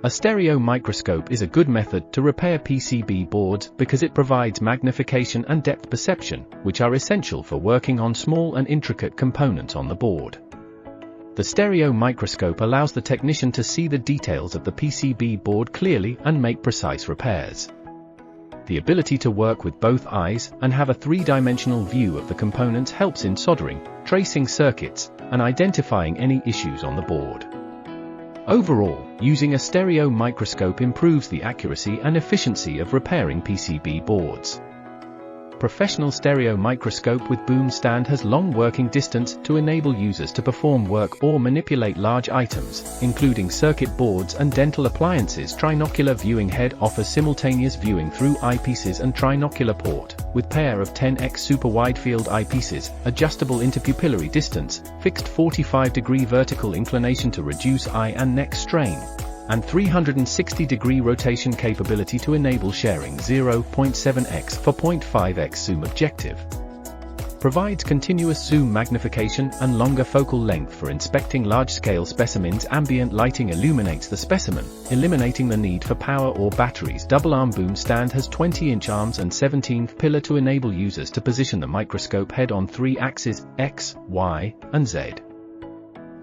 A stereo microscope is a good method to repair PCB boards because it provides magnification and depth perception, which are essential for working on small and intricate components on the board. The stereo microscope allows the technician to see the details of the PCB board clearly and make precise repairs. The ability to work with both eyes and have a three-dimensional view of the components helps in soldering, tracing circuits, and identifying any issues on the board. Overall, using a stereo microscope improves the accuracy and efficiency of repairing PCB boards. Professional stereo microscope with boom stand has long working distance to enable users to perform work or manipulate large items, including circuit boards and dental appliances. Trinocular viewing head offers simultaneous viewing through eyepieces and trinocular port, with pair of 10x super wide-field eyepieces, adjustable interpupillary distance, fixed 45-degree vertical inclination to reduce eye and neck strain, and 360-degree rotation capability to enable sharing 0.7x for 0.5x zoom objective. Provides continuous zoom magnification and longer focal length for inspecting large-scale specimens. Ambient lighting illuminates the specimen, eliminating the need for power or batteries. Double-arm boom stand has 20-inch arms and 17th pillar to enable users to position the microscope head on 3 axes, X, Y, and Z.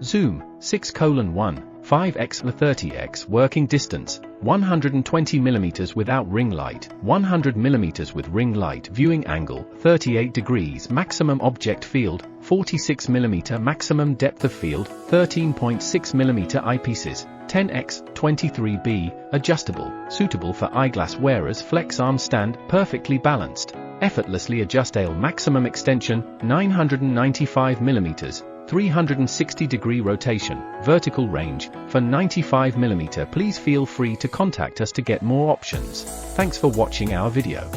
Zoom, 6:1. 5x or 30x working distance, 120 mm without ring light, 100 mm with ring light. Viewing angle, 38 degrees. Maximum object field, 46 mm. Maximum depth of field, 13.6 mm. Eyepieces, 10x, 23B, adjustable, suitable for eyeglass wearers. Flex arm stand, perfectly balanced, effortlessly adjustable. Maximum extension, 995 mm. 360-degree rotation, vertical range, for 95 mm. Please feel free to contact us to get more options. Thanks for watching our video.